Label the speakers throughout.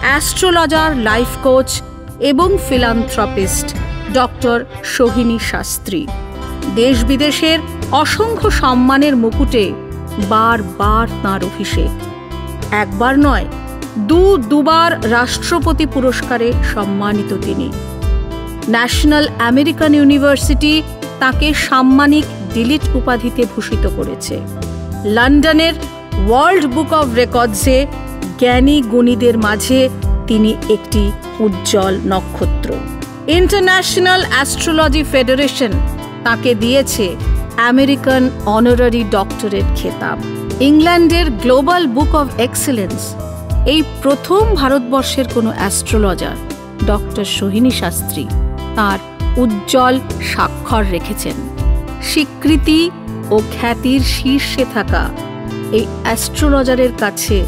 Speaker 1: Astrologer, life coach এবং philanthropist doctor Sohini Shastri. দেশ বিদেশের অসংখ্য সম্মানের মুকুটে বারবার তাঁর অভিষেক। একবার নয়, দুবার রাষ্ট্রপতি পুরস্কারে সম্মানিত তিনি। ন্যাশনাল আমেরিকান ইউনিভার্সিটি তাকে সাম্মানিক ডিলিট উপাধিতে ভূষিত করেছে। লন্ডনের ওয়ার্ল্ড বুক অব রেকর্ডসে জ্ঞানী গুণীদের মাঝে তিনি একটি উজ্জ্বল নক্ষত্র। ইন্টারন্যাশনাল অ্যাস্ট্রোলজি ফেডারেশন তাকে দিয়েছে আমেরিকান অনারারি ডক্টরেট খেতাব। ইংল্যান্ডের গ্লোবাল বুক অব এক্সেলেন্স এই প্রথম ভারতবর্ষের কোনো অ্যাস্ট্রোলজার ডক্টর সোহিনী শাস্ত্রী তাঁর উজ্জ্বল স্বাক্ষর রেখেছেন। স্বীকৃতি ও খ্যাতির শীর্ষে থাকা এই অ্যাস্ট্রোলজারের কাছে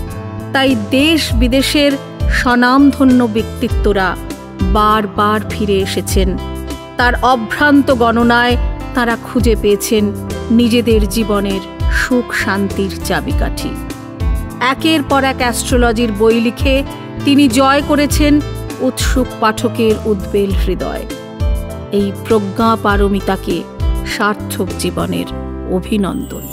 Speaker 1: তাই দেশ বিদেশের স্বনামধন্য ব্যক্তিত্বরা বারবার ফিরে এসেছেন। তার অভ্রান্ত গণনায় তারা খুঁজে পেয়েছেন নিজেদের জীবনের সুখ শান্তির চাবিকাঠি। একের পর এক অ্যাস্ট্রোলজির বই লিখে তিনি জয় করেছেন উৎসুক পাঠকের উদ্বেল হৃদয়। এই প্রজ্ঞা পারমিতাকে সার্থক জীবনের অভিনন্দন।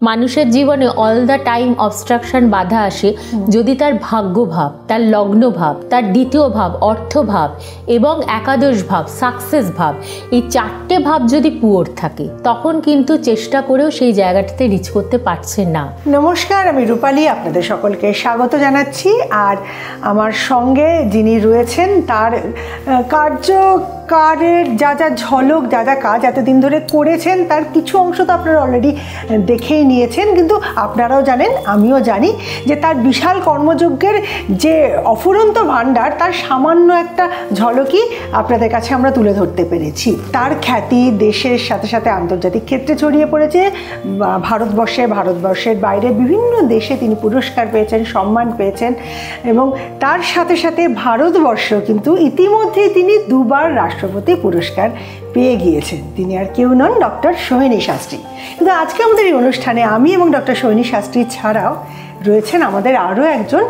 Speaker 2: মানুষের জীবনে অল দ্য টাইম অবস্ট্রাকশন বাধা আসে যদি তার ভাগ্যভাব, তার লগ্নভাব, তার দ্বিতীয় ভাব অর্থভাব এবং একাদশ ভাব সাকসেস ভাব, এই চারটে ভাব যদি পুয়োর থাকে তখন কিন্তু চেষ্টা করেও সেই জায়গাটাতে রিচ করতে পারছেন না।
Speaker 3: নমস্কার, আমি রূপালী, আপনাদের সকলকে স্বাগত জানাচ্ছি। আর আমার সঙ্গে যিনি রয়েছেন তার কার্যকারের যা যা ঝলক, যা যা কাজ এতদিন ধরে করেছেন তার কিছু অংশ তো আপনারা অলরেডি দেখেই নিয়েছেন, কিন্তু আপনারাও জানেন, আমিও জানি যে তার বিশাল কর্মযজ্ঞের যে অফুরন্ত ভাণ্ডার তার সামান্য একটা ঝলকই আপনাদের কাছে আমরা তুলে ধরতে পেরেছি। তার খ্যাতি দেশের সাথে সাথে আন্তর্জাতিক ক্ষেত্রে ছড়িয়ে পড়েছে। ভারতবর্ষের বাইরে বিভিন্ন দেশে তিনি পুরস্কার পেয়েছেন, সম্মান পেয়েছেন এবং তার সাথে সাথে ভারতবর্ষ কিন্তু ইতিমধ্যেই তিনি দুবার রাষ্ট্রপতি পুরস্কার পেয়ে গিয়েছেন। তিনি আর কেউ নন, ডক্টর সোহিনী শাস্ত্রী। কিন্তু আজকে আমাদের এই অনুষ্ঠানে আমি এবং ডক্টর সোহিনী শাস্ত্রী ছাড়াও রয়েছেন আমাদের আরও একজন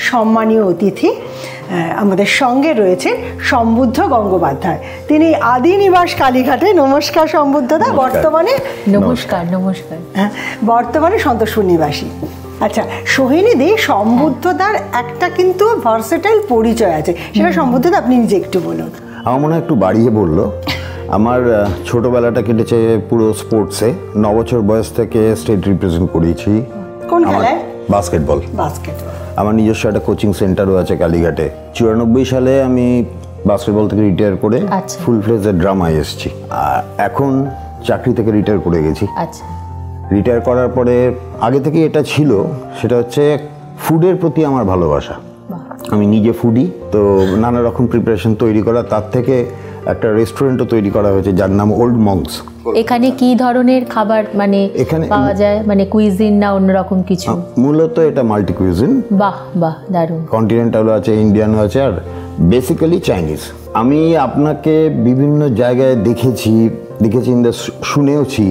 Speaker 3: সম্মানীয় অতিথি। আমাদের সঙ্গে রয়েছেন সম্বুদ্ধ গঙ্গোপাধ্যায়। তিনি আদি নিবাস কালীঘাটে, নমস্কার সম্বুদ্ধদা, বর্তমানে সন্তোষপুর নিবাসী। আচ্ছা সোহিনীদি, সম্বুদ্ধদার একটা কিন্তু ভার্সেটাইল পরিচয় আছে, সেটা সম্বুদ্ধদা আপনি নিজে একটু বলুন।
Speaker 4: আমার মনে হয় একটু বাড়িয়ে বললো। আমার ছোটোবেলাটা কেটেছে পুরো স্পোর্টসে। 9 বছর বয়স থেকে স্টেট রিপ্রেজেন্ট করেছি।
Speaker 3: কোন খেলায়?
Speaker 4: বাস্কেটবল। আমার নিজস্ব একটা কোচিং সেন্টারও আছে কালীঘাটে। 94 সালে আমি বাস্কেটবল থেকে রিটায়ার করে ফুল ফ্লেজের ড্রামায় এসেছি। আর এখন চাকরি থেকে রিটায়ার করে গেছি। রিটায়ার করার পরে আগে থেকে এটা ছিল, সেটা হচ্ছে ফুডের প্রতি আমার ভালোবাসা। আমি নিজে ফুডি, তো নানা রকম প্রিপারেশন তৈরি করা, তার থেকে একটা রেস্টুরেন্টও তৈরি করা হয়েছে যার নাম ওল্ড মঙ্কস।
Speaker 2: এখানে কি ধরনের খাবার মানে এখানে পাওয়া যায়, মানে কুইজিন না অন্যরকম কিছু?
Speaker 4: মূলত এটা মাল্টি কুইজিন।
Speaker 2: বাহ বাহ, দারুণ।
Speaker 4: কন্টিনেন্টালও আছে, ইন্ডিয়ানও আছে, আর বেসিক্যালি চাইনিজ। আমি আপনাকে বিভিন্ন জায়গায় দেখেছি, শুনেওছি,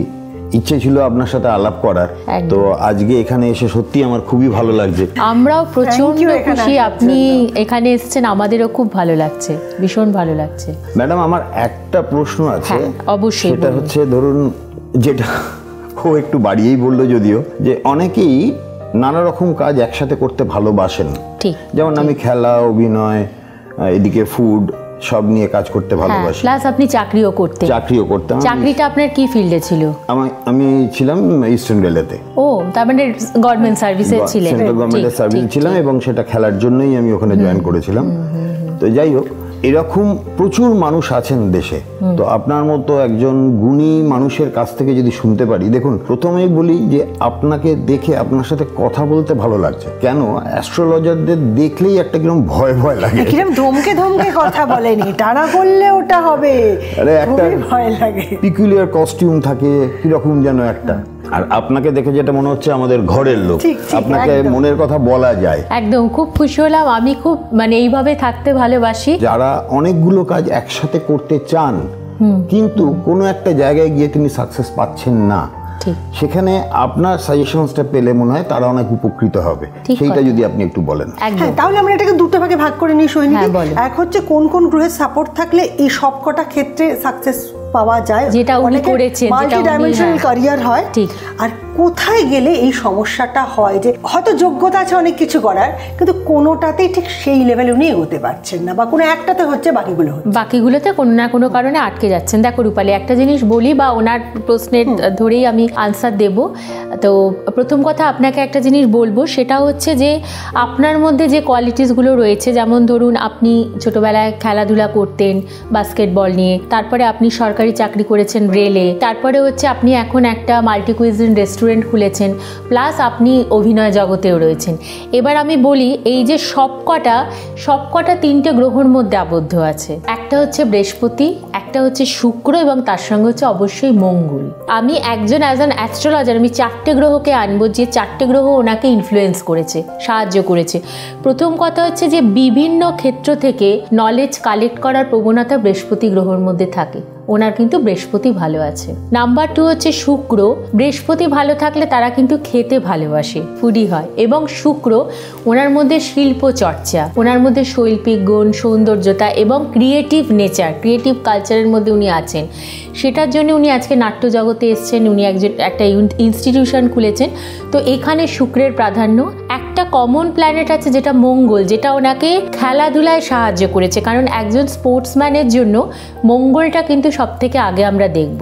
Speaker 4: ইচ্ছে ছিল আপনার সাথে আলাপ করার। তো আজকে এখানে এসে সত্যি আমার খুবই ভালো লাগছে।
Speaker 2: আমরাও প্রচন্ড খুশি আপনি এখানে এসেছেন, আমাদেরও খুব ভালো লাগছে, ভীষণ ভালো লাগছে।
Speaker 4: ম্যাডাম, আমার একটা প্রশ্ন আছে।
Speaker 2: অবশ্যই।
Speaker 4: সেটা হচ্ছে, ধরুন, যেটা ও একটু বাড়িয়েই বললো যদিও, যে অনেকেই নানা রকম কাজ একসাথে করতে ভালোবাসেন। ঠিক, যেমন আমি খেলা, অভিনয়, এদিকে ফুড, সব নিয়ে কাজ করতে ভালোবাসি।
Speaker 2: প্লাস আপনি চাকরিও করতেন। চাকরিটা আপনার কি ফিল্ডে ছিল?
Speaker 4: আমি ছিলাম ইস্টার্ন রেলওয়েতে।
Speaker 2: ও, তার মানে গভর্নমেন্ট সার্ভিসে ছিলেন?
Speaker 4: সেন্ট্রাল গভর্নমেন্টের সার্ভিসে ছিলাম এবং সেটা খেলার জন্যই আমি ওখানে জয়েন করেছিলাম। তো যাই হোক, এরকম প্রচুর মানুষ আছেন দেশে। তো আপনার মতো একজন গুণী মানুষের কাছ থেকে যদি শুনতে পারি, দেখুন, প্রথমেই বলি যে আপনাকে দেখে আপনার সাথে কথা বলতে ভালো লাগছে। কেন? অ্যাস্ট্রোলজারদের দেখলেই একটা কিরকম ভয় ভয় লাগে,
Speaker 3: কিরকম ধমকে কথা বলেনি, এটা না করলে ওটা হবে,
Speaker 4: আরে একটা
Speaker 3: ভয় লাগে।
Speaker 4: পিকুলিয়ার কস্টিউম থাকে, কিরকম যেন একটা। আর আপনাকে দেখে যেটা মনে হচ্ছে আমাদের ঘরের লোক, আপনাকে মনের কথা বলা যায়।
Speaker 2: একদম, খুব খুশি হলাম। আমি খুব এইভাবে থাকতে ভালোবাসি।
Speaker 4: যারা অনেকগুলো কাজ একসাথে করতে চান কিন্তু কোনো একটা জায়গায় গিয়ে তিনি সাকসেস পাচ্ছেন না, সেখানে আপনার সাজেশনসটা পেলে মনে হয় তারা অনেক উপকৃত হবে, সেইটা যদি আপনি একটু বলেন।
Speaker 3: হ্যাঁ, তাহলে আমরা এটাকে দুটো ভাগে ভাগ করে নিই সোহিনী। এক হচ্ছে কোন কোন গ্রহের সাপোর্ট থাকলে এই সবকটা ক্ষেত্রে সাকসেস পাওয়া যায়,
Speaker 2: যেটা উনি করেছেন,
Speaker 3: মাল্টি ডাইমেনশনাল ক্যারিয়ার হয়।
Speaker 2: ঠিক।
Speaker 3: আর কোথায় গেলে এই সমস্যাটা হয় যে হয়তো যোগ্যতা আছে অনেক কিছু করার, কিন্তু কোনোটাতেই ঠিক সেই লেভেলে উনি এগোতে পারছেন না, বা কোনো একটাতে হচ্ছে
Speaker 2: বাকিগুলোতে কোনো না কোনো কারণে আটকে যাচ্ছেন। দেখো রূপালী, একটা জিনিস বলি বা ওনার প্রশ্নের ধরেই আমি আনসার দেব। তো প্রথম কথা আপনাকে একটা জিনিস বলবো, সেটা হচ্ছে যে আপনার মধ্যে যে কোয়ালিটিসগুলো রয়েছে, যেমন ধরুন আপনি ছোটবেলায় খেলাধুলা করতেন বাস্কেটবল নিয়ে, তারপরে আপনি সরকারি চাকরি করেছেন রেলে, তারপরে হচ্ছে আপনি এখন একটা মাল্টি কুইজিন রেস্টুরেন্ট খুলেছেন, প্লাস আপনি অভিনয় জগতেও রয়েছেন। এবার আমি বলি, এই যে সবকটা তিনটে গ্রহর মধ্যে আবদ্ধ আছে। একটা হচ্ছে বৃহস্পতি, একটা হচ্ছে শুক্র, এবং তার সঙ্গে হচ্ছে অবশ্যই মঙ্গল। আমি একজন অ্যাজ অ্যান অ্যাস্ট্রোলজার আমি 4টে গ্রহকে আনবো, যে 4টে গ্রহ ওনাকে ইনফ্লুয়েন্স করেছে, সাহায্য করেছে। প্রথম কথা হচ্ছে যে বিভিন্ন ক্ষেত্র থেকে নলেজ কালেক্ট করার প্রবণতা বৃহস্পতি গ্রহর মধ্যে থাকে, ওনার কিন্তু বৃহস্পতি ভালো আছে। নাম্বার 2 হচ্ছে শুক্র। বৃহস্পতি ভালো থাকলে তারা কিন্তু খেতে ভালোবাসে, ফুডি হয়, এবং শুক্র ওনার মধ্যে শিল্প চর্চা, ওনার মধ্যে শৈল্পিক গুণ, সৌন্দর্যতা এবং ক্রিয়েটিভ নেচার, ক্রিয়েটিভ কালচারের মধ্যে উনি আছেন। সেটার জন্য উনি আজকে নাট্য জগতে এসছেন, উনি একটা ইনস্টিটিউশন খুলেছেন। তো এখানে শুক্রের প্রাধান্য। একটা কমন প্ল্যানেট আছে যেটা মঙ্গল, যেটা ওনাকে খেলাধুলায় সাহায্য করেছে, কারণ একজন স্পোর্টসম্যানের জন্য মঙ্গলটা কিন্তু সব থেকে আগে আমরা দেখব।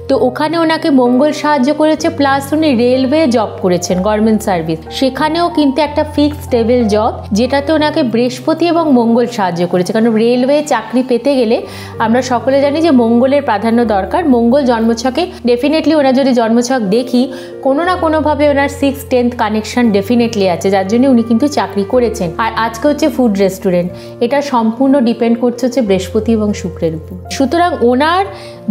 Speaker 2: তো ওখানে ওনাকে মঙ্গল সাহায্য করেছে, প্লাস উনি রেলওয়ে জব করেছেন, গভর্নমেন্ট সার্ভিস, সেখানেও কিন্তু একটা ফিক্সড স্টেবল জব, যেটাতে ওনাকে বৃহস্পতি এবং মঙ্গল সাহায্য করেছে। কারণ রেলওয়ে চাকরি পেতে গেলে আমরা সকলে জানি যে মঙ্গলের প্রাধান্য দরকার। মঙ্গল জন্মছকে ডেফিনেটলি, ওনার যদি জন্মছক দেখি, কোনো না কোনোভাবে ওনার 6th 10th কানেকশন ডেফিনেটলি আছে, যার জন্য উনি কিন্তু চাকরি করেছেন। আর আজকে হচ্ছে ফুড রেস্টুরেন্ট, এটা সম্পূর্ণ ডিপেন্ড করছে হচ্ছে বৃহস্পতি এবং শুক্রের উপর। সুতরাং ওনার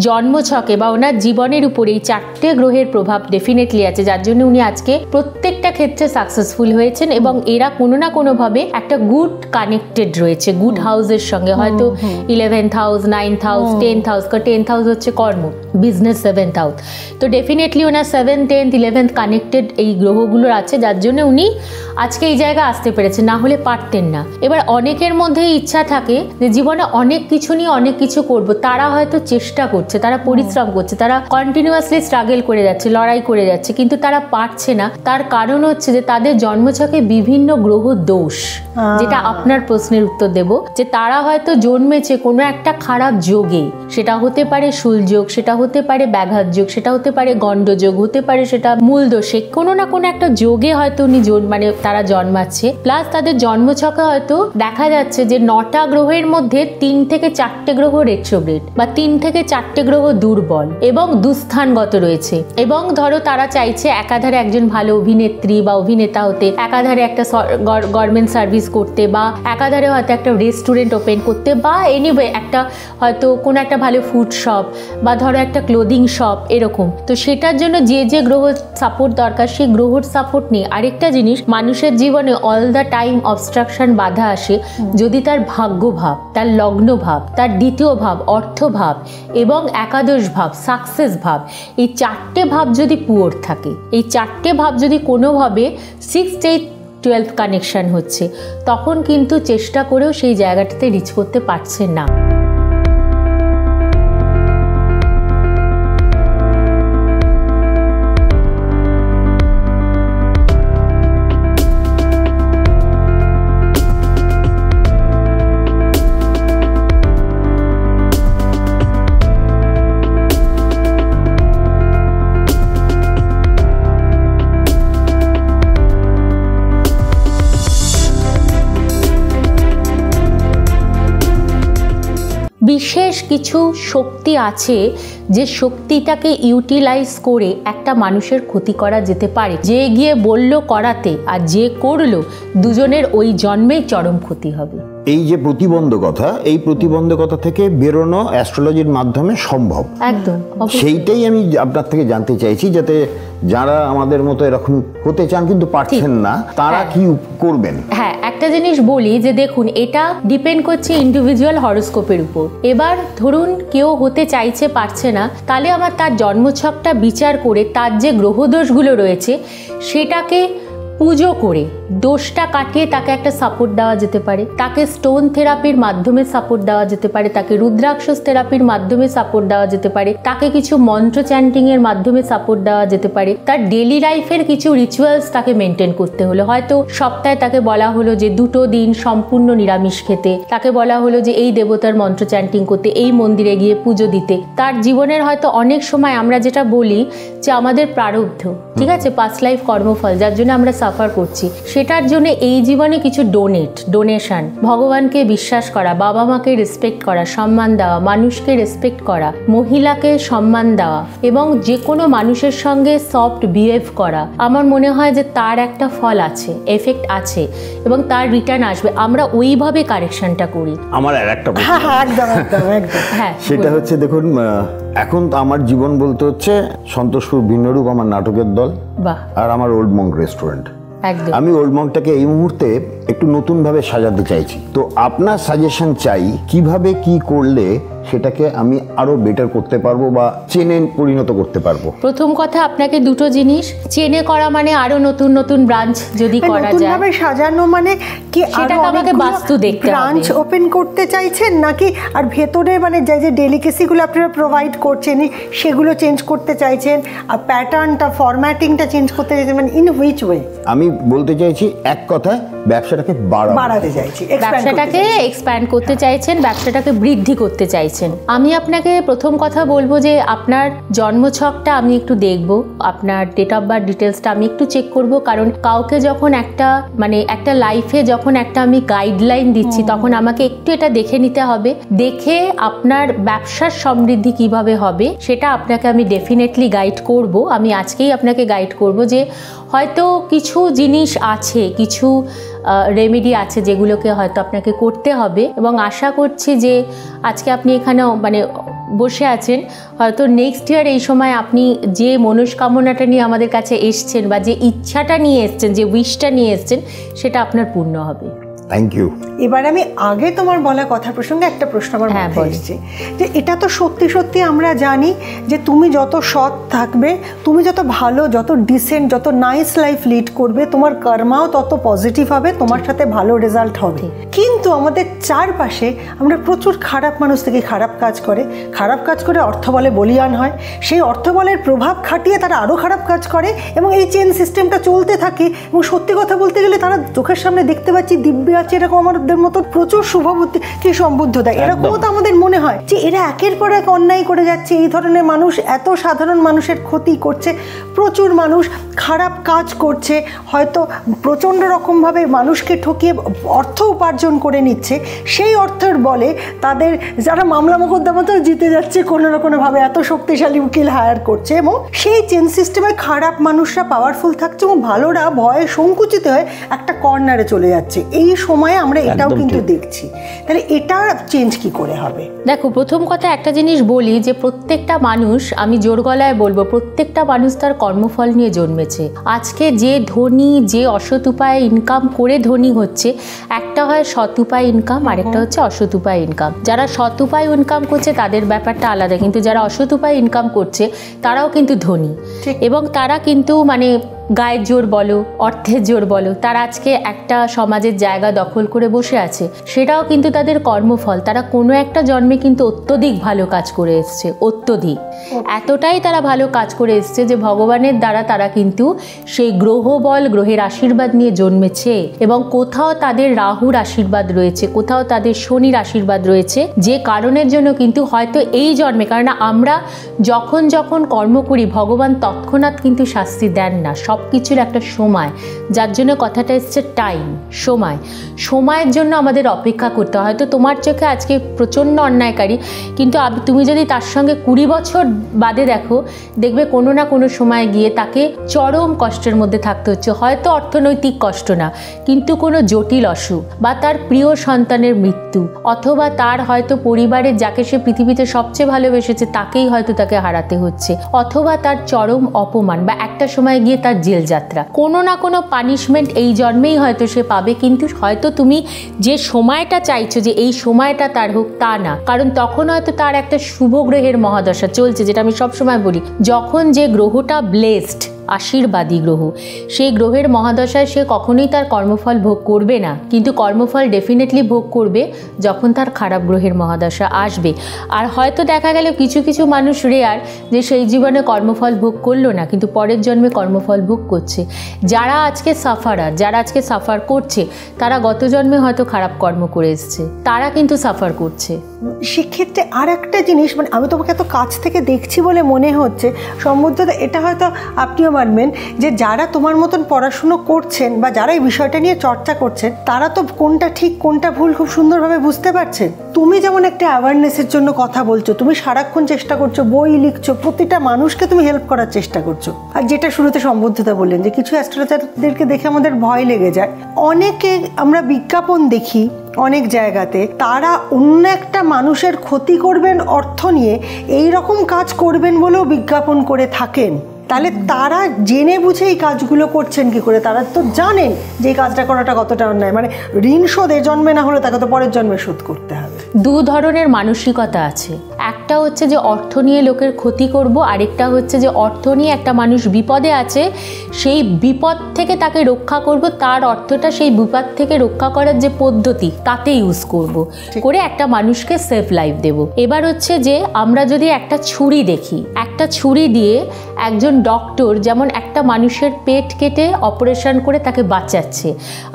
Speaker 2: জন্মছকে বা ওনার জীবনের উপর এই 4টে গ্রহের প্রভাব ডেফিনেটলি আছে, যার জন্য উনি আজকে প্রত্যেকটা ক্ষেত্রে সাকসেসফুল হয়েছেন, এবং এরা কোনো না কোনোভাবে একটা গুড কানেক্টেড রয়েছে গুড হাউসের সঙ্গে। হয়তো 11th house, 9th house, 10th house, 10th house হচ্ছে কর্ম, বিজনেস 7th হাউস। তো ডেফিনেটলি ওনার 7th, 10th, 11th কানেক্টেড এই গ্রহগুলোর আছে, যার জন্য উনি আজকে এই জায়গায় আসতে পেরেছেন, না হলে পারতেন না। এবার অনেকের মধ্যে ইচ্ছা থাকে যে জীবনে অনেক কিছু নিয়ে অনেক কিছু করব, তারা হয়তো চেষ্টা করছে, তারা পরিশ্রম করছে, তারা কন্টিনিউয়াসলি স্ট্রাগল করে যাচ্ছে, লড়াই করে যাচ্ছে, কিন্তু তারা পারছে না। তার কারণ হচ্ছে যে তাদের জন্মছকে বিভিন্ন গ্রহ দোষ, যেটা আপনার প্রশ্নের উত্তর দেব, যে তারা হয়তো জন্মেছে কোনো একটা খারাপ যোগে, সেটা হতে পারে শুলযোগ, সেটা হতে পারে ব্যাঘাত যোগ, সেটা হতে পারে গণ্ডযোগ, হতে পারে সেটা মূল দোষে, কোনো না কোনো একটা যোগে হয়তো উনি তারা জন্মাচ্ছে। প্লাস তাদের জন্মছকে হয়তো দেখা যাচ্ছে যে 9টা গ্রহের মধ্যে 3 থেকে 4টে গ্রহ রেট্রোগ্রেড, বা 3 থেকে 4টে গ্রহ দুর্বল এবং দুস্থানগত রয়েছে। এবং ধরো তারা চাইছে একাধারে একজন ভালো অভিনেত্রী বা অভিনেতা হতে, একাধারে একটা গভর্নমেন্ট সার্ভিস করতে, বা একাধারে হয়তো একটা রেস্টুরেন্ট ওপেন করতে, বা এনিওয়ে একটা হয়তো কোনো একটা ভালো ফুড শপ, বা ধরো একটা ক্লোদিং শপ, এরকম। তো সেটার জন্য যে যে গ্রহ সাপোর্ট দরকার, সেই গ্রহর সাপোর্ট নেই। আরেকটা জিনিস, মানুষের জীবনে অল দ্য টাইম অবস্ট্রাকশন বাধা আসে যদি তার ভাগ্য ভাব, তার লগ্ন ভাব, তার দ্বিতীয় ভাব অর্থ ভাব এবং একাদশ ভাব সাকসেস ভাব, এই 4টে ভাব যদি পুয়ার থাকে, এই 4টে ভাব যদি কোনোভাবে 6th, 8th, 12th কানেকশন হচ্ছে, তখন কিন্তু চেষ্টা করেও সেই জায়গাটাতে রিচ করতে পারছে না। বিশেষ কিছু শক্তি আছে যে শক্তিটাকে ইউটিলাইজ করে একটা মানুষের ক্ষতি করা যেতে পারে। যে গিয়ে বলল করাতে আর যে করলো, দুজনের ওই জন্মেই চরম ক্ষতি হবে।
Speaker 4: এই যে প্রতিবন্ধকতা, এই প্রতিবন্ধকতা থেকে বেরোনো অ্যাস্ট্রোলজির মাধ্যমে সম্ভব।
Speaker 2: একদম,
Speaker 4: সেইটাই আমি আপনার থেকে জানতে চাইছি, যাতে যারা আমাদের মতো এরকম হতে চান কিন্তু পারছেন না, তারা কি করবেন।
Speaker 2: হ্যাঁ, একটা জিনিস বলি যে দেখুন, এটা ডিপেন্ড করছে ইন্ডিভিজুয়াল হরোস্কোপের উপর। এবার ধরুন কেউ হতে চাইছে পারছে না, তাহলে আমার তার জন্মছকটা বিচার করে তার যে গ্রহদোষগুলো রয়েছে সেটাকে পুজো করে দোষটা কাটিয়ে তাকে একটা সাপোর্ট দেওয়া যেতে পারে, তাকে স্টোন থেরাপির মাধ্যমে সাপোর্ট দেওয়া যেতে পারে, তাকে রুদ্রাক্ষস থেরাপির মাধ্যমে সাপোর্ট দেওয়া যেতে পারে, তাকে কিছু মন্ত্র চ্যান্টিং এর মাধ্যমে সাপোর্ট দেওয়া যেতে পারে। তার ডেলি লাইফের কিছু রিচুয়ালস তাকে মেনটেন করতে হলো, হয়তো সপ্তাহে তাকে বলা হলো যে 2 দিন সম্পূর্ণ নিরামিষ খেতে, তাকে বলা হলো যে এই দেবতার মন্ত্র চ্যান্টিং করতে, এই মন্দিরে গিয়ে পুজো দিতে। তার জীবনের হয়তো অনেক সময় আমরা যেটা বলি যে আমাদের প্রারব্ধ, ঠিক আছে, পাস্ট লাইফ কর্মফল, যার জন্য আমরা সাফার করছি, সেটার জন্য এই জীবনে কিছু ডোনেশন, ভগবানকে বিশ্বাস করা, বাবা মাকে রেসপেক্ট করা, সম্মান দেওয়া, মানুষকে রেসপেক্ট করা, মহিলাকে সম্মান দেওয়া এবং যে কোনো মানুষের সঙ্গে সফট বিহেভ করা, আমার মনে হয় যে তার একটা ফল আছে, এফেক্ট আছে এবং তার রিটার্ন আসবে। আমরা ওইভাবে কারেকশনটা করি।
Speaker 4: আমার আর একটা
Speaker 2: হ্যাঁ,
Speaker 4: সেটা হচ্ছে দেখুন, এখন তো আমার জীবন বলতে হচ্ছে সন্তোষপুর ভিন্নরূপ আমার নাটকের দল আর আমার ওল্ড মঙ্ক রেস্টুরেন্ট। আমি ওল্ড মঙ্কটাকে এই মুহূর্তে একটু নতুন ভাবে সাজাতে চাইছি, তো আপনার সাজেশন চাই কিভাবে কি করলে সেটাকে আমি আরো বেটার করতে পারবো বা চেনে পরিণত করতে পারবো।
Speaker 2: প্রথম কথা আপনাকে দুটো জিনিস চেনে করা, মানে আরো নতুন নতুন ব্রাঞ্চ যদি করা যায়,
Speaker 3: নতুনভাবে সাজানো, মানে কি
Speaker 2: সেটাকে আমাকে বাস্তু দেখতে হবে।
Speaker 3: ব্রাঞ্চ ওপেন করতে চাইছেন নাকি আর ভেতরে মানে যে ডেলিকেসিগুলো আপনারা প্রোভাইড করছেন সেগুলো চেঞ্জ করতে চাইছেন, আর প্যাটার্নটা ফরম্যাটিংটা চেঞ্জ করতে চাইছেন, মানে ইন হুইচ ওয়ে?
Speaker 4: আমি বলতে চাইছি এক কথায় ব্যবসাটাকে বাড়াতে চাইছি,
Speaker 2: ব্যবসাটাকে এক্সপ্যান্ড করতে চাইছেন, ব্যবসাটাকে বৃদ্ধি করতে চাইছেন। আমি আপনাকে প্রথম কথা বলবো যে আপনার জন্মছকটা আমি একটু দেখব, আপনার ডেট অফ বার্থ ডিটেলসটা আমি একটু চেক করব, কারণ কাউকে যখন একটা লাইফে যখন একটা আমি গাইডলাইন দিচ্ছি তখন আমাকে একটু এটা দেখে নিতে হবে, দেখে আপনার ব্যবসার সমৃদ্ধি কিভাবে হবে সেটা আপনাকে আমি ডেফিনেটলি গাইড করব। আমি আজকেই আপনাকে গাইড করব যে হয়তো কিছু জিনিস আছে, কিছু রেমেডি আছে যেগুলোকে হয়তো আপনাকে করতে হবে এবং আশা করছি যে আজকে আপনি এখানে মানে বসে আছেন, হয়তো নেক্সট ইয়ার এই সময় আপনি যে মনস্কামনাটা নিয়ে আমাদের কাছে এসছেন বা যে ইচ্ছাটা নিয়ে এসছেন, যে উইশটা নিয়ে এসছেন, সেটা আপনার পূর্ণ হবে।
Speaker 4: Thank you.
Speaker 3: এবার আমি আগে তোমার বলা কথা প্রসঙ্গে একটা প্রশ্ন আমার মাথায় এসেছে, যে এটা তো সত্যি সত্যি আমরা জানি যে তুমি যত সৎ থাকবে, তুমি যত ভালো, যত ডিসেন্ট, যত নাইস লাইফ লিড করবে, তোমার কর্মাও তত পজিটিভ হবে, তোমার সাথে ভালো রেজাল্ট হবে। কিন্তু আমাদের চারপাশে আমরা প্রচুর খারাপ মানুষ থেকে খারাপ কাজ করে অর্থ বলে বলিয়ান হয়, সেই অর্থ বলের প্রভাব খাটিয়ে তারা আরও খারাপ কাজ করে এবং এই চেন সিস্টেমটা চলতে থাকে। এবং সত্যি কথা বলতে গেলে তারা চোখের সামনে দেখতে পাচ্ছি দিব্যি আছে, এরকম আমাদের মতো প্রচুর শুভবুদ্ধি কি সম্বুদ্ধ দেয়, এরকমও তো আমাদের মনে হয় যে এরা একের পর এক অন্যায় করে যাচ্ছে, এই ধরনের মানুষ এত সাধারণ মানুষের ক্ষতি করছে, প্রচুর মানুষ খারাপ কাজ করছে, হয়তো প্রচণ্ড রকমভাবে মানুষকে ঠকিয়ে অর্থ উপার্জন করে নিচ্ছে, সেই অর্থের বলে তাদের যারা মামলা মোকদ্দমাতেও জিতে যাচ্ছে কোনো না কোনোভাবে, এত শক্তিশালী উকিল হায়ার করছে এবং সেই চেন সিস্টেমে খারাপ মানুষরা পাওয়ারফুল থাকছে এবং ভালোরা ভয়ে সংকুচিত হয়ে একটা কর্নারে চলে যাচ্ছে। এই সময়ে আমরা এটাও কিন্তু দেখছি, তাহলে এটা চেঞ্জ কি করে হবে?
Speaker 2: দেখো, প্রথম কথা একটা জিনিস বলি যে প্রত্যেকটা মানুষ, আমি জোর গলায় বলবো, প্রত্যেকটা মানুষ তার কর্মফল নিয়ে জন্মেছে। আজকে যে ধনী, যে অসৎ উপায়ে ইনকাম করে ধনী হচ্ছে, একটা হয় সৎ উপায় ইনকাম, আরেকটা হচ্ছে অসৎ উপায় ইনকাম। যারা সৎ উপায় ইনকাম করছে তাদের ব্যাপারটা আলাদা, কিন্তু যারা অসৎ উপায় ইনকাম করছে তারাও কিন্তু ধনী এবং তারা কিন্তু মানে গায়ের জোর বলো, অর্থের জোর বলো, তারা আজকে একটা সমাজের জায়গা দখল করে বসে আছে, সেটাও কিন্তু তাদের কর্মফল। তারা কোনো একটা জন্মে কিন্তু অত্যধিক ভালো কাজ করে এসছে, অত্যধিক এতটাই তারা ভালো কাজ করে এসছে যে ভগবানের দ্বারা তারা কিন্তু সেই গ্রহ বল, গ্রহের আশীর্বাদ নিয়ে জন্মেছে এবং কোথাও তাদের রাহুর আশীর্বাদ রয়েছে, কোথাও তাদের শনির আশীর্বাদ রয়েছে, যে কারণের জন্য কিন্তু হয়তো এই জন্মে, কারণ আমরা যখন যখন কর্ম করি ভগবান তৎক্ষণাৎ কিন্তু শাস্তি দেন না, সব কিছুর একটা সময়, যার জন্য কথাটা এসছে টাইম, সময়ের জন্য আমাদের অপেক্ষা করতে হয়। হয়তো তোমার চোখে আজকে প্রচণ্ড অন্যায়কারী, কিন্তু তুমি যদি তার সঙ্গে 20 বছর বাদে দেখো, দেখবে কোনো না কোনো সময় গিয়ে তাকে চরম কষ্টের মধ্যে থাকতে হচ্ছে, হয়তো অর্থনৈতিক কষ্ট না, কিন্তু কোনো জটিল অসুখ বা তার প্রিয় সন্তানের মৃত্যু, অথবা তার হয়তো পরিবারের যাকে সে পৃথিবীতে সবচেয়ে ভালোবেসেছে তাকেই হয়তো তাকে হারাতে হচ্ছে, অথবা তার চরম অপমান, বা একটা সময় গিয়ে তার জেল যাত্রা, কোনো না কোনো পানিশমেন্ট এই জন্মেই হয়তো সে পাবে, কিন্তু হয়তো তুমি যে সময়টা চাইছো যে এই সময়টা তার হোক তা না, কারণ তখন হয়তো তার একটা শুভ গ্রহের মহাদশা চলছে, যেটা আমি সবসময় বলি, যখন যে গ্রহটা ব্লেসড আশীর্বাদী গ্রহ, সেই গ্রহের মহাদশায় সে কখনোই তার কর্মফল ভোগ করবে না, কিন্তু কর্মফল ডেফিনেটলি ভোগ করবে যখন তার খারাপ গ্রহের মহাদশা আসবে। আর হয়তো দেখা গেল কিছু কিছু মানুষ রেয়ার যে সেই জীবনে কর্মফল ভোগ করলো না, কিন্তু পরের জন্মে কর্মফল ভোগ করছে। যারা আজকে সাফারার, যারা আজকে সাফার করছে, তারা গত জন্মে হয়তো খারাপ কর্ম করে এসছে, তারা কিন্তু সাফার করছে।
Speaker 3: সেক্ষেত্রে আর একটা জিনিস, মানে আমি তোমাকে এত কাছ থেকে দেখছি বলে মনে হচ্ছে সম্বন্ধটা, এটা হয়তো আপনিও মানবেন যে যারা তোমার মতন পড়াশুনো করছেন বা যারা এই বিষয়টা নিয়ে চর্চা করছেন, তারা তো কোনটা ঠিক কোনটা ভুল খুব সুন্দরভাবে বুঝতে পারছেন। তুমি যেমন একটা অ্যাওয়ারনেসের জন্য কথা বলছো, তুমি সারাক্ষণ চেষ্টা করছো, বই লিখছো, প্রতিটা মানুষকে তুমি হেল্প করার চেষ্টা করছো। আর যেটা শুরুতে সম্বন্ধতা বললেন যে কিছু অ্যাস্ট্রোলজারদেরকে দেখে আমাদের ভয় লেগে যায়, অনেকে আমরা বিজ্ঞাপন দেখি অনেক জায়গাতে, তারা অন্য একটা মানুষের ক্ষতি করবেন অর্থ নিয়ে এই রকম কাজ করবেন বলেও বিজ্ঞাপন করে থাকেন। তাহলে তারা জেনে বুঝে এই কাজগুলো করছেন কি করে? তারা তো জানেন যে এই কাজটা করাটা কতটা অন্যায়, মানে ঋণ শোধ এ জন্মে না হলে তাকে তো পরের জন্মে শোধ করতে হবে।
Speaker 2: দু ধরনের মানসিকতা আছে, একটা হচ্ছে যে অর্থ নিয়ে লোকের ক্ষতি করব, আরেকটা হচ্ছে যে অর্থ নিয়ে একটা মানুষ বিপদে আছে, সেই বিপদ থেকে তাকে রক্ষা করব, তার অর্থটা সেই বিপদ থেকে রক্ষা করার যে পদ্ধতি তাতে ইউজ করব, করে একটা মানুষকে সেফ লাইফ দেব। এবার হচ্ছে যে আমরা যদি একটা ছুরি দেখি, একটা ছুরি দিয়ে একজন ডক্টর যেমন একটা মানুষের পেট কেটে অপারেশন করে তাকে বাঁচাচ্ছে,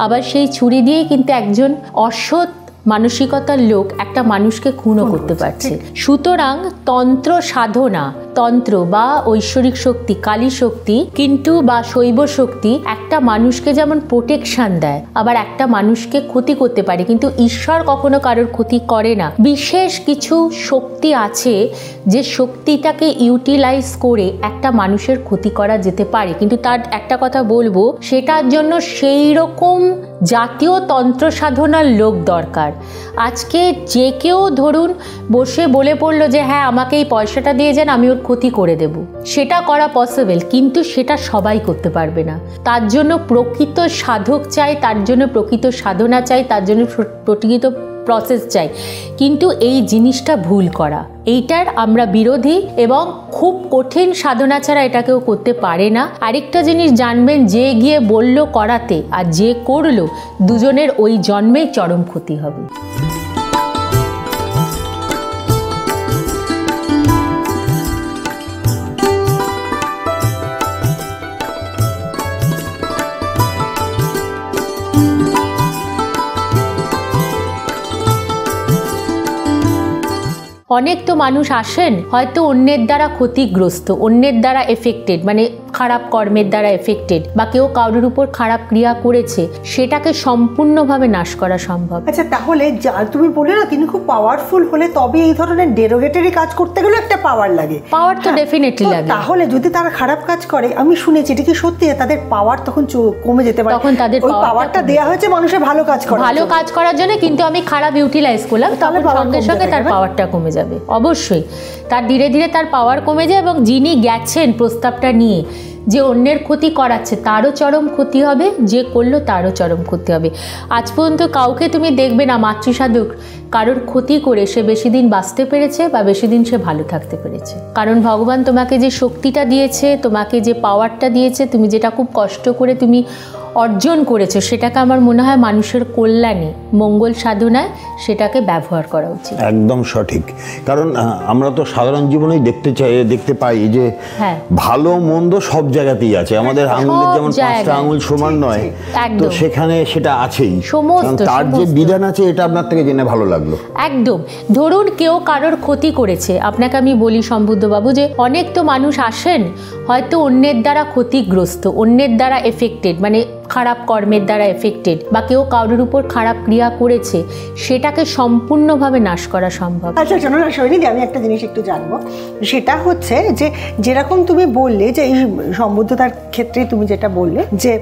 Speaker 2: আবার সেই ছুরি দিয়েই কিন্তু একজন অসৎ মানসিকতার লোক একটা মানুষকে খুনও করতে পারছে। সুতরাং তন্ত্র সাধনা, তন্ত্র বা ঐশ্বরিক শক্তি, কালী শক্তি কিন্তু বা শৈব শক্তি একটা মানুষকে যেমন প্রোটেকশন দেয়, আবার একটা মানুষকে ক্ষতি করতে পারে, কিন্তু ঈশ্বর কখনো কারোর ক্ষতি করে না। বিশেষ কিছু শক্তি আছে যে শক্তিটাকে ইউটিলাইজ করে একটা মানুষের ক্ষতি করা যেতে পারে, কিন্তু তার একটা কথা বলবো, সেটার জন্য সেই রকম জাতীয় তন্ত্র সাধনার লোক দরকার। আজকে যে কেউ ধরুন বসে বলে পড়লো যে হ্যাঁ আমাকে এই পয়সাটা দিয়ে যান, আমি ওর ক্ষতি করে দেব, সেটা করা পসিবল, কিন্তু সেটা সবাই করতে পারবে না। তার জন্য প্রকৃত সাধক চাই, তার জন্য প্রকৃত সাধনা চাই, তার জন্য প্রকৃত প্রসেস চাই, কিন্তু এই জিনিসটা ভুল করা, এইটার আমরা বিরোধী, এবং খুব কঠিন সাধনা ছাড়া এটা কেউ করতে পারে না। আরেকটা জিনিস জানবেন, যে গিয়ে বলল করাতে আর যে করলো, দুজনের ওই জন্মেই চরম ক্ষতি হবে। অনেক তো মানুষ আসেন হয়তো অন্যের দ্বারা ক্ষতিগ্রস্ত, অন্যের দ্বারা এফেক্টেড, মানে খারাপ কর্মের দ্বারা এফেক্টেড, বা কেউ কারোর উপর খারাপ ক্রিয়া করেছে, সেটাকে সম্পূর্ণভাবে নাশ করা সম্ভব।
Speaker 3: আচ্ছা, তাহলে তুমি বলে না তিনি খুব পাওয়ারফুল হলে তবে এই ধরনের ডেরোগেটরি কাজ করতে গেলে একটা পাওয়ার লাগে,
Speaker 2: পাওয়ার তো ডেফিনেটলি লাগে।
Speaker 3: তাহলে যদি তারা খারাপ কাজ করে, আমি শুনেছি এটা কি সত্যি, তাদের পাওয়ার তখন কমে যেতে পারে, তখন তাদের ওই পাওয়ারটা দেয়া হয়েছে মানুষের ভালো কাজ
Speaker 2: করার জন্য, কিন্তু আমি খারাপ ইউটিলাইজ করলাম, তাহলে সঙ্গে সঙ্গে তার পাওয়ারটা কমে যাবে। অবশ্যই তার ধীরে ধীরে তার পাওয়ার কমে যায়, এবং যিনি গেছেন প্রস্তাবটা নিয়ে যে অন্যের ক্ষতি করাচ্ছে তারও চরম ক্ষতি হবে, যে করলো তারও চরম ক্ষতি হবে। আজ পর্যন্ত কাউকে তুমি দেখবে না মাতৃসাধক কারোর ক্ষতি করে সে বেশি দিন বাঁচতে পেরেছে বা বেশি দিন সে ভালো থাকতে পেরেছে, কারণ ভগবান তোমাকে যে শক্তিটা দিয়েছে, তোমাকে যে পাওয়ারটা দিয়েছে, তুমি যেটা খুব কষ্ট করে তুমি অর্জন করেছে, সেটাকে আমার মনে হয় মানুষের কল্যাণে, মঙ্গল সাধনায় সেটাকে ব্যবহার করা উচিত।
Speaker 4: একদম সঠিক, কারণ আমরা তো সাধারণ জীবনেই দেখতে পাই যে ভালো মন্দ সব জায়গাতেই আছে, আমাদের আঙুলের যেমন 5টা আঙুল সমান নয়, তো সেখানে সেটা আছেই, তার যে বিধান আছে, এটা আপনার থেকে জেনে ভালো লাগলো।
Speaker 2: একদম, ধরুন কেউ কারোর ক্ষতি করেছে, আপনাকে আমি বলি সম্বুদ্ধবাবু যে অনেক তো মানুষ আসেন হয়তো অন্যের দ্বারা ক্ষতিগ্রস্ত, অন্যের দ্বারা এফেক্টেড, মানে খারাপ কর্মের দ্বারা এফেক্টেড, বা কেউ কারোর উপর খারাপ ক্রিয়া করেছে, সেটাকে সম্পূর্ণভাবে নাশ করা সম্ভব।
Speaker 3: আচ্ছা শোনো না সৈনিধি, আমি একটা জিনিস একটু জানবো, সেটা হচ্ছে যে যেরকম তুমি বললে যে এই সম্বুদ্ধতার ক্ষেত্রে তুমি যেটা বললে যে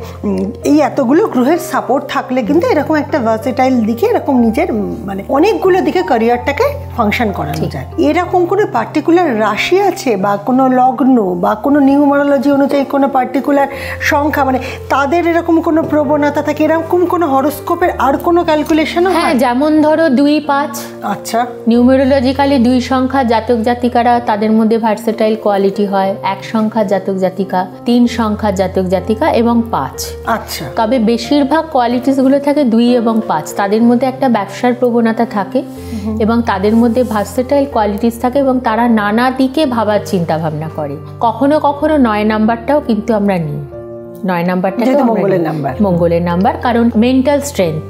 Speaker 3: এই এতগুলো গ্রহের সাপোর্ট থাকলে কিন্তু এরকম একটা ভার্সেটাইল দিকে, এরকম নিজের মানে অনেকগুলো দিকে ক্যারিয়ারটাকে ফাংশন করানো যায়। এরকম কোনো পার্টিকুলার রাশি আছে বা কোনো লগ্ন বা কোনো নিউমারোলজি অনুযায়ী কোনো পার্টিকুলার সংখ্যা, মানে তাদের এরকম কোনো প্রবণতা থাকে, এরকম কোনো হরোস্কোপের আর কোনো ক্যালকুলেশন?
Speaker 2: হ্যাঁ, যেমন ধরো 2-5।
Speaker 3: আচ্ছা,
Speaker 2: নিউমেরোলজিক্যালি 2 সংখ্যা জাতক জাতিকারা তাদের মধ্যে ভার্সেটাইল কোয়ালিটি হয়, 1 সংখ্যা জাতক জাতিকা, 3 সংখ্যা জাতক জাতিকা এবং 5।
Speaker 3: আচ্ছা,
Speaker 2: তবে বেশিরভাগ কোয়ালিটিসগুলো থাকে 2 এবং 5। তাদের মধ্যে একটা ব্যবসার প্রবণতা থাকে এবং তাদের মধ্যে ভার্সেটাইল কোয়ালিটিস থাকে এবং তারা নানা দিকে ভাবার চিন্তা ভাবনা করে। কখনো কখনো 9 নাম্বারটাও কিন্তু আমরা নিই। 9 নাম্বারটা মঙ্গলের নাম্বার, কারণ মেন্টাল স্ট্রেংথ,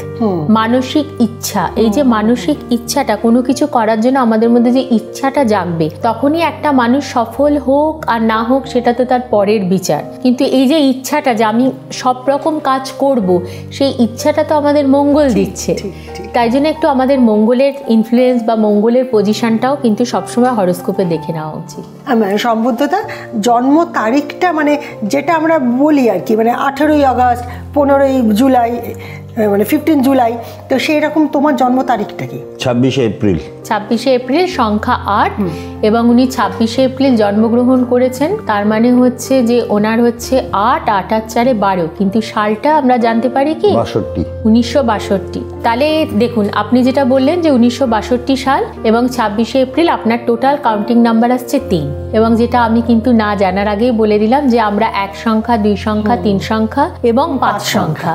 Speaker 2: মানসিক ইচ্ছা, এই যে মানসিক ইচ্ছাটা কোনো কিছু করার জন্য আমাদের মধ্যে যে ইচ্ছাটা জাগবে, তখনই একটা মানুষ সফল হোক আর না হোক সেটা তো তার পরের বিচার। কিন্তু এই যে ইচ্ছাটা যে আমি সব রকম কাজ করব, সেই ইচ্ছাটা তো আমাদের মঙ্গল দিচ্ছে। তাই জন্য একটু আমাদের মঙ্গলের ইনফ্লুয়েন্স বা মঙ্গলের পজিশনটাও কিন্তু সবসময় হরোস্কোপে দেখে নেওয়া উচিত।
Speaker 3: সম্বদ্ধতা জন্ম তারিখটা মানে যেটা আমরা বলি আর কি, মানে 18ই আগস্ট, 15ই জুলাই, মানে 15 জুলাই, তো সেই রকম তোমার জন্ম তারিখটা কি?
Speaker 4: 26শে এপ্রিল।
Speaker 2: 26শে এপ্রিল, সংখ্যা 8, এবং উনি 26শে এপ্রিল জন্মগ্রহণ করেছেন। তার মানে হচ্ছে যে ওনার হচ্ছে 8, 8 আর 4 12, কিন্তু সালটা আমরা জানতে পারি কি? 1962। তাহলে দেখুন, আপনি যেটা বললেন যে 1962 সাল এবং 26শে এপ্রিল, আপনার টোটাল কাউন্টিং নাম্বার আসছে 3। এবং যেটা আমি কিন্তু না জানার আগেই বলে দিলাম যে আমরা 1 সংখ্যা, 2 সংখ্যা, 3 সংখ্যা এবং 5 সংখ্যা,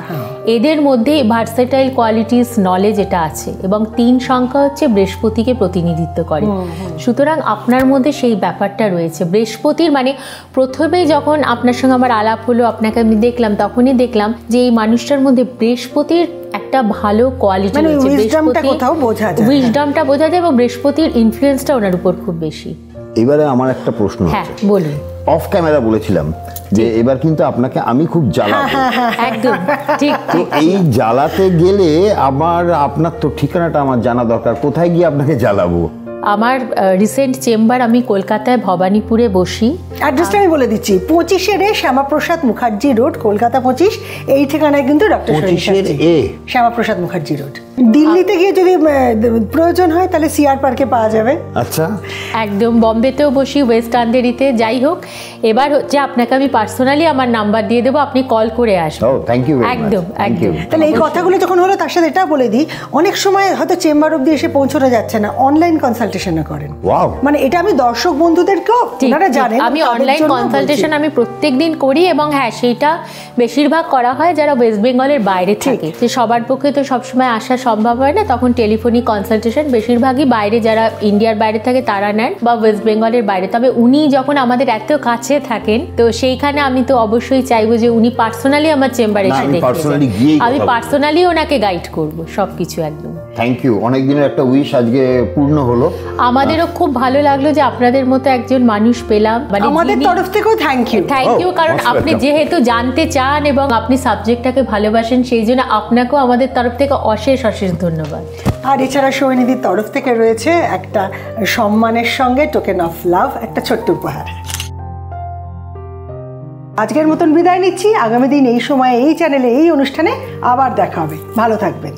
Speaker 2: এদের মধ্যে ভার্সেটাইল কোয়ালিটিস নলেজ এটা আছে। এবং 3 সংখ্যা হচ্ছে বৃহস্পতিকে প্রতিনিধিত্ব করে। সুতরাং আপনার মধ্যে সেই ব্যাপারটা রয়েছে। বৃহস্পতির মানে প্রথমেই যখন আপনার সঙ্গে আমার আলাপ হলো, আপনাকে আমি দেখলাম, তখনই দেখলাম যে এই মানুষটার মধ্যে বৃহস্পতির একটা ভালো কোয়ালিটি রয়েছে। উইজডমটা বোঝা যায় এবং বৃহস্পতির ইনফ্লুয়েন্সটা ওনার উপর খুব বেশি।
Speaker 4: এবারে আমার একটা প্রশ্ন আছে।
Speaker 2: হ্যাঁ, বলুন।
Speaker 4: অফ ক্যামেরা বলেছিলাম যে এবার কিন্তু আপনাকে আমি খুব জ্বালাবো।
Speaker 2: একদম ঠিক।
Speaker 4: তো এই জ্বালাতে গেলে আপনার তো ঠিকানাটা আমার জানা দরকার, কোথায় গিয়ে আপনাকে জ্বালাবো?
Speaker 2: আমার রিসেন্ট চেম্বার, আমি কলকাতায় ভবানীপুরে বসি।
Speaker 3: অ্যাড্রেসটা আমি বলে দিচ্ছি, 25 শ্যামাপ্রসাদ মুখার্জি রোড, কলকাতা 25। এই ঠিকানায় কিন্তু ডক্টর শ্যামাপ্রসাদ মুখার্জি রোড। দিল্লিতে গিয়ে যদি প্রয়োজন হয় তাহলে সিআর পার্কে পাওয়া যাবে।
Speaker 4: আচ্ছা,
Speaker 2: একদম। বম্বেতেও বসি, ওয়েস্ট আন্ধেরিতে। যাই হোক, এবার হচ্ছে আপনাকে আমি পার্সোনালি আমার নাম্বার দিয়ে দেবো, আপনি কল করে আসবেন।
Speaker 4: Thank you.
Speaker 2: একদম একদম।
Speaker 3: তাহলে এই কথাগুলো যখন হলো, তার সাথে এটা বলে দিই, অনেক সময় হয়তো চেম্বার অবধি এসে পৌঁছানো যাচ্ছে না, অনলাইন কনসালটেশনও করেন। মানে এটা আমি দর্শক বন্ধুদেরকেও ওনারা জানেন,
Speaker 2: আমি অনলাইন কনসালটেশন আমি প্রত্যেকদিন করি। এবং হ্যাঁ, সেইটা বেশিরভাগ করা হয় যারা ওয়েস্ট বেঙ্গলের বাইরে থাকে, যে সবার পক্ষে তো সবসময় আসা সম্ভব হয় না, তখন টেলিফোনিক কনসালটেশন বেশিরভাগই বাইরে, যারা ইন্ডিয়ার বাইরে থাকে তারা নেন, বা ওয়েস্ট বেঙ্গলের বাইরে। তবে উনি যখন আমাদের এত কাছে থাকেন, তো সেইখানে আমি তো অবশ্যই চাইবো যে উনি পার্সোনালি আমার চেম্বারে এসে দেখতে, আমি পার্সোনালি ওনাকে গাইড করব সবকিছু। একদম
Speaker 4: থ্যাংক ইউ। অনেক দিনের একটা উইশ আজকে পূর্ণ হলো।
Speaker 2: আমাদেরও খুব ভালো লাগলো যে আপনাদের মতো একজন মানুষ পেলাম, মানে
Speaker 3: আমাদের তরফ থেকেও থ্যাংক
Speaker 2: ইউ। কারণ আপনি যেহেতু জানতে চান এবং আপনি সাবজেক্টটাকে ভালোবাসেন, সেই জন্য আপনাকেও আমাদের তরফ থেকে অশেষ অশেষ ধন্যবাদ।
Speaker 3: আর এছাড়া সোহিনীদির তরফ থেকে রয়েছে একটা সম্মানের সঙ্গে টোকেন অফ লাভ, একটা ছোট্ট উপহার। আজকের মতন বিদায় নিচ্ছি। আগামী দিন এই সময়ে এই চ্যানেলে এই অনুষ্ঠানে আবার দেখা হবে। ভালো থাকবেন।